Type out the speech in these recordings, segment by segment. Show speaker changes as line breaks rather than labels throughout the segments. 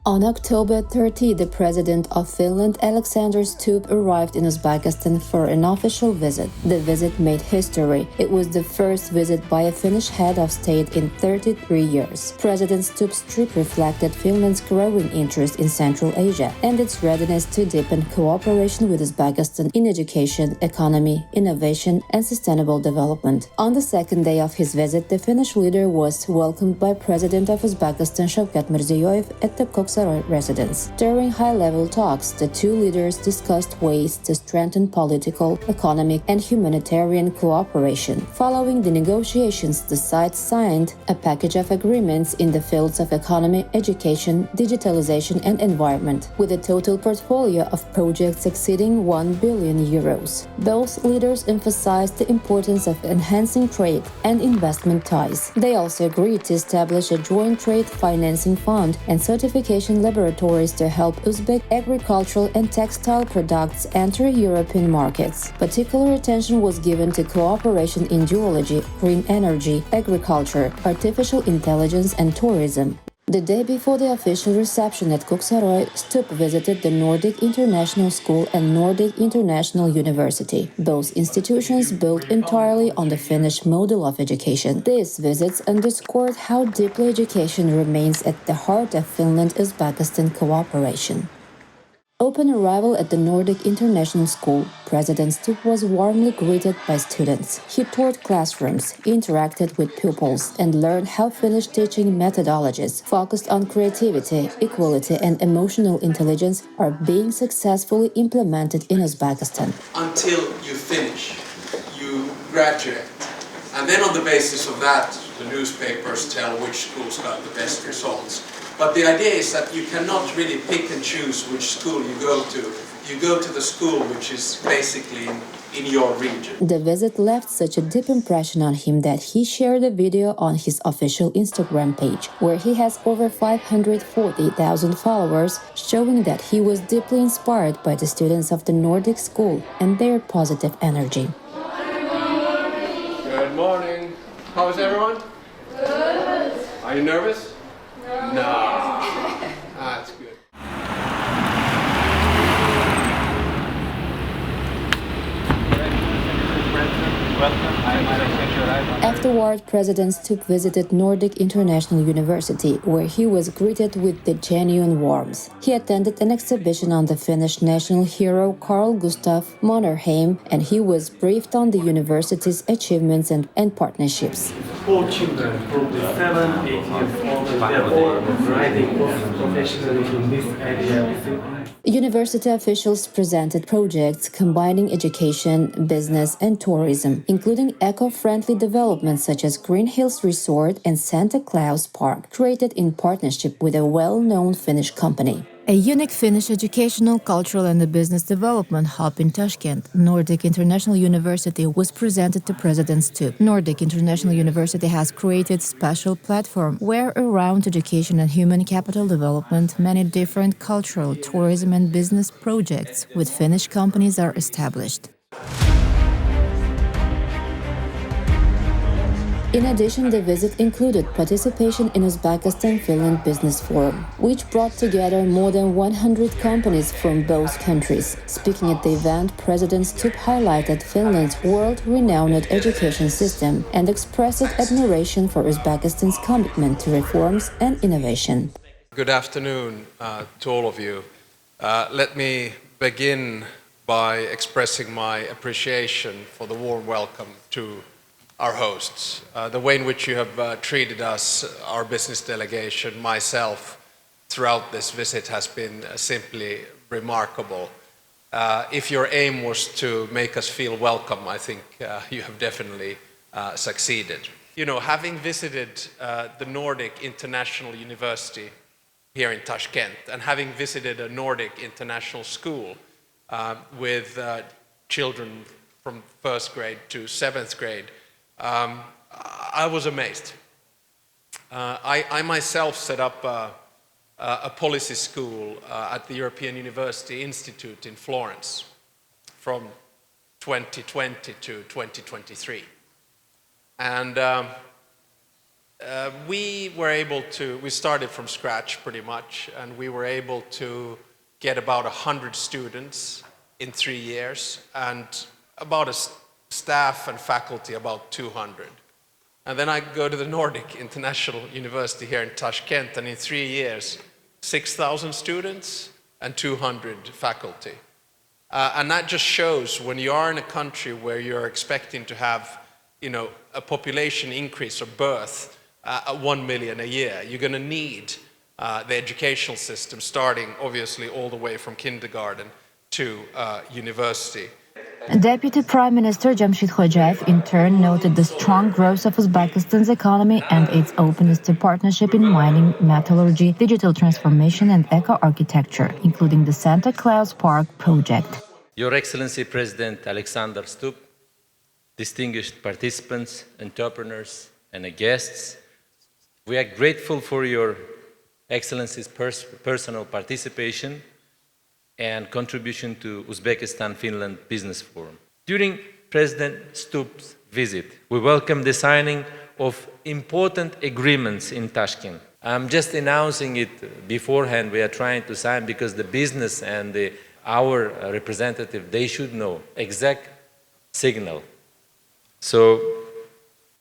On October 30, the president of Finland, Alexander Stubb, arrived in Uzbekistan for an official visit. The visit made history. It was the first visit by a Finnish head of state in 33 years. President Stubb's trip reflected Finland's growing interest in Central Asia and its readiness to deepen cooperation with Uzbekistan in education, economy, innovation, and sustainable development. On the second day of his visit, the Finnish leader was welcomed by President of Uzbekistan Shavkat Mirziyoyev at the residence. During high-level talks, the two leaders discussed ways to strengthen political, economic, and humanitarian cooperation. Following the negotiations, the sides signed a package of agreements in the fields of economy, education, digitalization, and environment, with a total portfolio of projects exceeding 1 billion euros. Both leaders emphasized the importance of enhancing trade and investment ties. They also agreed to establish a joint trade financing fund and certification laboratories to help Uzbek agricultural and textile products enter European markets. Particular attention was given to cooperation in geology, green energy, agriculture, artificial intelligence, and tourism. The day before the official reception at Koksaroy, Stubb visited the Nordic International School and Nordic International University, both institutions built entirely on the Finnish model of education. These visits underscored how deeply education remains at the heart of Finland-Uzbekistan cooperation. Upon arrival at the Nordic International School, President Stubb was warmly greeted by students. He toured classrooms, interacted with pupils, and learned how Finnish teaching methodologies focused on creativity, equality, and emotional intelligence are being successfully implemented in Uzbekistan.
Until you finish, you graduate. And then on the basis of that, the newspapers tell which schools got the best results. But the idea is that you cannot really pick and choose which school you go to. You go to the school which is basically in your region.
The visit left such a deep impression on him that he shared a video on his official Instagram page, where he has over 540,000 followers, showing that he was deeply inspired by the students of the Nordic school and their positive energy.
Good morning. How is everyone? Good. Are you nervous? No. That's good.
Afterward, President Stubb visited Nordic International University, where he was greeted with the genuine warmth. He attended an exhibition on the Finnish national hero Carl Gustaf Mannerheim, and he was briefed on the university's achievements and partnerships.
All children, probably 7, 8 years old, they are all riding professionally in this area.
University officials presented projects combining education, business, and tourism, including eco-friendly developments such as Green Hills Resort and Santa Claus Park, created in partnership with a well-known Finnish company. A unique Finnish educational, cultural, and business development hub in Tashkent, Nordic International University, was presented to President Stubb. Nordic International University has created a special platform where around education and human capital development, many different cultural, tourism, and business projects with Finnish companies are established. In addition, the visit included participation in Uzbekistan-Finland Business Forum, which brought together more than 100 companies from both countries. Speaking at the event, President Stubb highlighted Finland's world-renowned education system and expressed admiration for Uzbekistan's commitment to reforms and innovation.
Good afternoon to all of you. Let me begin by expressing my appreciation for the warm welcome to our hosts. The way in which you have treated us, our business delegation, myself, throughout this visit has been simply remarkable. If your aim was to make us feel welcome, I think you have definitely succeeded. You know, having visited the Nordic International University here in Tashkent and having visited a Nordic International School with children from 1st grade to 7th grade, I was amazed. I myself set up a policy school at the European University Institute in Florence from 2020 to 2023. And we started from scratch pretty much, and we were able to get about 100 students in 3 years, and about a staff and faculty about 200. And then I go to the Nordic International University here in Tashkent, and in 3 years, 6,000 students and 200 faculty. And that just shows when you are in a country where you're expecting to have, a population increase or birth at 1 million a year, you're going to need the educational system starting obviously all the way from kindergarten to university.
Deputy Prime Minister Jamshid Khojayev in turn noted the strong growth of Uzbekistan's economy and its openness to partnership in mining, metallurgy, digital transformation and eco-architecture, including the Santa Claus Park project.
Your Excellency President Alexander Stubb, distinguished participants, entrepreneurs and guests, we are grateful for your Excellency's personal participation and contribution to Uzbekistan-Finland Business Forum. During President Stubb's visit, we welcomed the signing of important agreements in Tashkent. I'm just announcing it beforehand. We are trying to sign because the business and our representative, they should know exact signal. So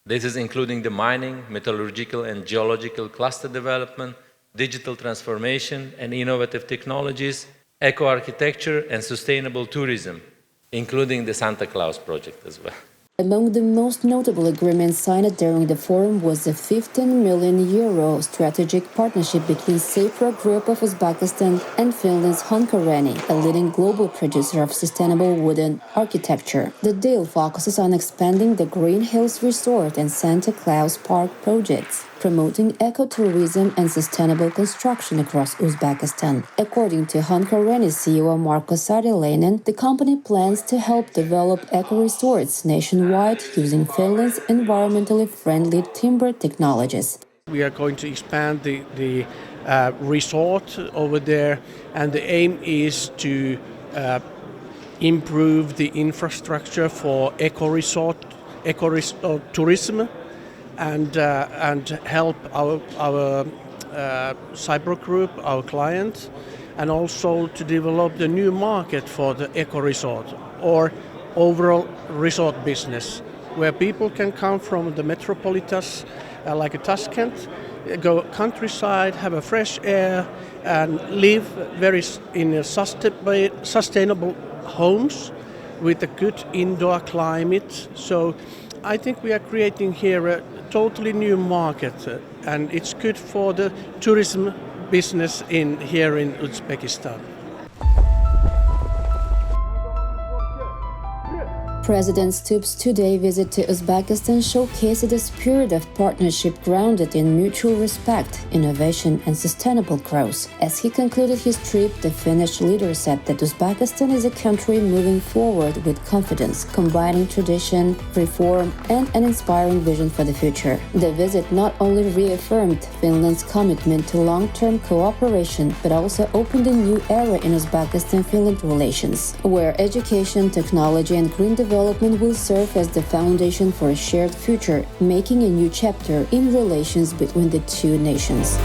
this is including the mining, metallurgical and geological cluster development, digital transformation and innovative technologies, eco-architecture and sustainable tourism, including the Santa Claus project as well.
Among the most notable agreements signed during the forum was the 15 million euro strategic partnership between Sepra Group of Uzbekistan and Finland's Hankareni, a leading global producer of sustainable wooden architecture. The deal focuses on expanding the Green Hills Resort and Santa Claus Park projects, promoting ecotourism and sustainable construction across Uzbekistan. According to Hankareni CEO Marko Sarilenen, the company plans to help develop eco-resorts nationwide using Finland's environmentally friendly timber technologies.
We are going to expand the resort over there, and the aim is to improve the infrastructure for eco-resort tourism, and help our cyber group, our clients, and also to develop the new market for the eco-resort or overall resort business, where people can come from the metropolitas like a Tashkent, go countryside, have a fresh air, and live in a sustainable homes with a good indoor climate. So I think we are creating here a totally new market, and it's good for the tourism business here in Uzbekistan.
President Stubb's two-day visit to Uzbekistan showcased a spirit of partnership grounded in mutual respect, innovation and sustainable growth. As he concluded his trip, the Finnish leader said that Uzbekistan is a country moving forward with confidence, combining tradition, reform and an inspiring vision for the future. The visit not only reaffirmed Finland's commitment to long-term cooperation, but also opened a new era in Uzbekistan-Finland relations, where education, technology and green development will serve as the foundation for a shared future, making a new chapter in relations between the two nations.